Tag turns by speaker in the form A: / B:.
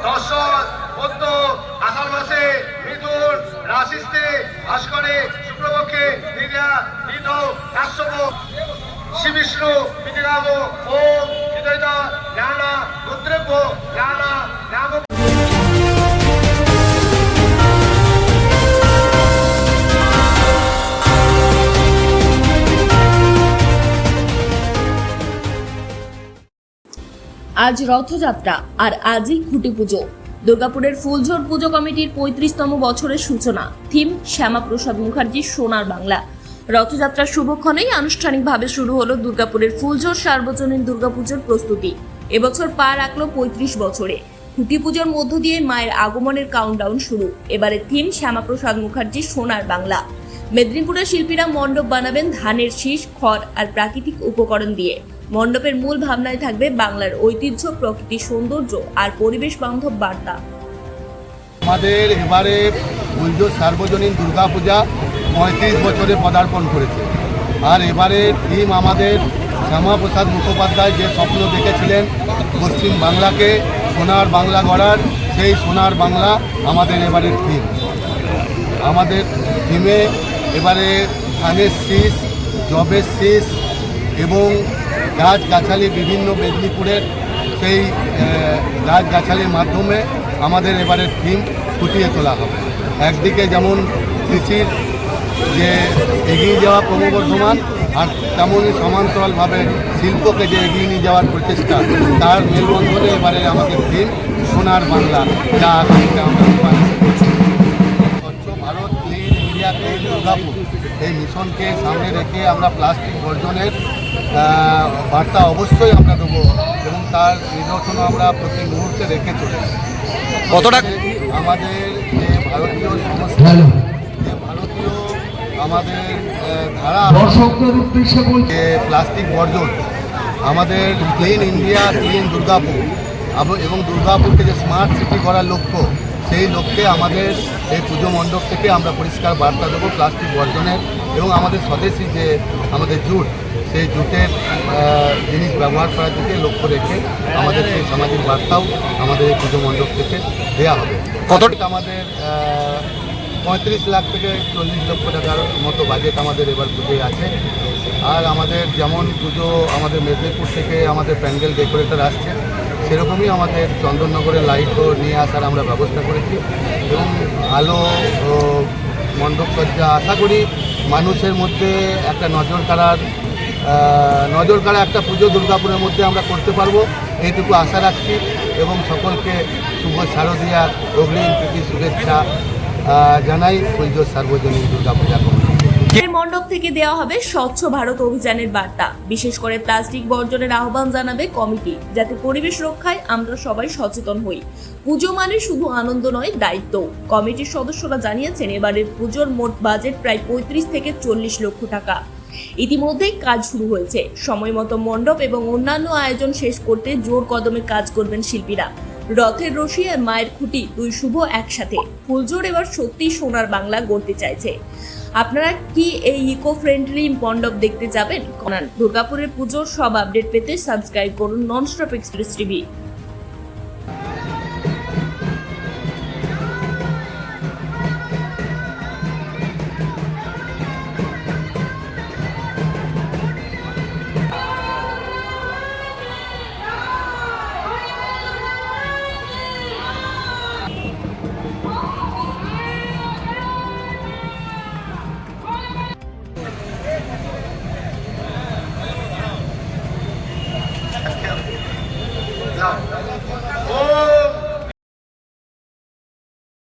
A: দর্শন মধ্য আষাঢ় মাসে মিথুন রাশিতে বাস করে, শুক্লপক্ষে দিদা হৃদ কাশ্যপ শ্রী বিষ্ণু বিদ্যাম ওম হৃদয় জ্ঞান রুদ্রভ্য জ্ঞান নাম।
B: আজ রথযাত্রা আর আজই খুঁটি পুজো। দুর্গাপুরের ফুলঝোর পুজো কমিটির 35তম বছরের সূচনা। থিম শ্যামাপ্রসাদ মুখার্জির সোনার বাংলা। রথযাত্রার শুভক্ষণেই আনুষ্ঠানিকভাবে শুরু হলো দুর্গাপুরের ফুলঝোর সার্বজনীন দুর্গাপুজোর প্রস্তুতি। এবছর পা রাখলো 35 বছরে। খুঁটি পুজোর মধ্য দিয়ে মায়ের আগমনের কাউন্টডাউন শুরু। এবারে থিম শ্যামাপ্রসাদ মুখার্জির সোনার বাংলা। মেদিনীপুরের শিল্পীরা মণ্ডপ বানাবেন ধানের শীষ, খড় আর প্রাকৃতিক উপকরণ দিয়ে। মণ্ডপের মূল ভাবনায় থাকবে বাংলার ঐতিহ্য, প্রকৃতি সৌন্দর্য আর পরিবেশ বান্ধব বার্তা।
C: আমাদের এবারে ফুলঝোর সার্বজনীন দুর্গাপূজা 35 বছরে পদার্পণ করেছে। আর এবারে থিম আমাদের শ্যামাপ্রসাদ মুখোপাধ্যায় যে স্বপ্ন দেখেছিলেন পশ্চিম বাংলাকে সোনার বাংলা গড়ার, সেই সোনার বাংলা আমাদের এবারের থিম। আমাদের থিমে এবারে ধানের শীষ, জবের শীষ এবং গাছগাছালি বিভিন্ন মেদিনীপুরের সেই গাছগাছালির মাধ্যমে আমাদের এবারের থিম ফুটিয়ে তোলা হবে। একদিকে যেমন কৃষির যে এগিয়ে যাওয়া ক্রমবর্ধমান, আর তেমনই সমান্তরালভাবে শিল্পকে যে এগিয়ে নিয়ে যাওয়ার প্রচেষ্টা, তার মেলবন্ধনে এবারে আমাদের থিম সোনার বাংলা, যা আগামীতে আমরা স্বচ্ছ Bharat clean India clean Durgapur এই মিশনকে সামনে রেখে আমরা প্লাস্টিক বর্জনের বার্তা অবশ্যই আমরা দেবো এবং তার নিদর্শনও আমরা প্রতি মুহূর্তে রেখে চলেছি।
D: কতটা
C: আমাদের যে ভারতীয় সংস্থা, যে ভারতীয় আমাদের ধারা যে প্লাস্টিক বর্জন, আমাদের ক্লিন ইন্ডিয়া ক্লিন দুর্গাপুর এবং দুর্গাপুরকে যে স্মার্ট সিটি করার লক্ষ্য, সেই লক্ষ্যে আমাদের এই পুজো মণ্ডপ থেকে আমরা পরিষ্কার বার্তা দেবো প্লাস্টিক বর্জনের এবং আমাদের স্বদেশি যে আমাদের জুট, সেই জুটের জিনিস ব্যবহার করার দিকে লক্ষ্য রেখে আমাদের সেই সামাজিক বার্তাও আমাদের এই পুজো মণ্ডপ থেকে দেওয়া হবে। কতটা আমাদের 35 লাখ থেকে 40 লক্ষ টাকার মতো বাজেট আমাদের এবার পুজোয় আছে। আর আমাদের যেমন পুজো আমাদের মেদিনীপুর থেকে আমাদের প্যান্ডেল ডেকোরেটর আসছে, সেরকমই আমাদের চন্দননগরের লাইটও নিয়ে আসার আমরা ব্যবস্থা করেছি এবং আলো ও মণ্ডপ সজ্জা আশা করি মানুষের মধ্যে একটা নজর কাড়া একটা পুজো দুর্গাপুরের মধ্যে আমরা করতে পারবো, এইটুকু আশা রাখছি এবং সকলকে শুভ শারদীয়ার অগ্রিম প্রীতি শুভেচ্ছা জানাই ফুলঝোর সার্বজনীন দুর্গাপূজা কমিটি।
B: এই মণ্ডপ থেকে দেওয়া হবে স্বচ্ছ ভারত অভিযানের বার্তা। বিশেষ করে প্লাস্টিক বর্জনের আহ্বান জানাবে কমিটি, যাতে পরিবেশ রক্ষায় আমরা সবাই সচেতন হই। পুজো মানে শুধু আনন্দ নয়, দায়িত্ব। কমিটির সদস্যরা জানিয়েছেন এবারের পুজোর মোট বাজেট প্রায় 35 থেকে 40 লক্ষ টাকা। ইতিমধ্যেই কাজ শুরু হয়েছে। সময় মতো মণ্ডপ এবং অন্যান্য আয়োজন শেষ করতে জোর কদমে কাজ করবেন শিল্পীরা। রথের রশি আর মায়ের খুঁটি দুই শুভ একসাথে। ফুলঝোর এবার সত্যি সোনার বাংলা গড়তে চাইছে। আপনারা কি এই ইকো ফ্রেন্ডলি মণ্ডপ দেখতে যাবেন? দুর্গাপুরের পুজোর সব আপডেট পেতে সাবস্ক্রাইব করুন ননস্টপ এক্সপ্রেস টিভি।
A: No.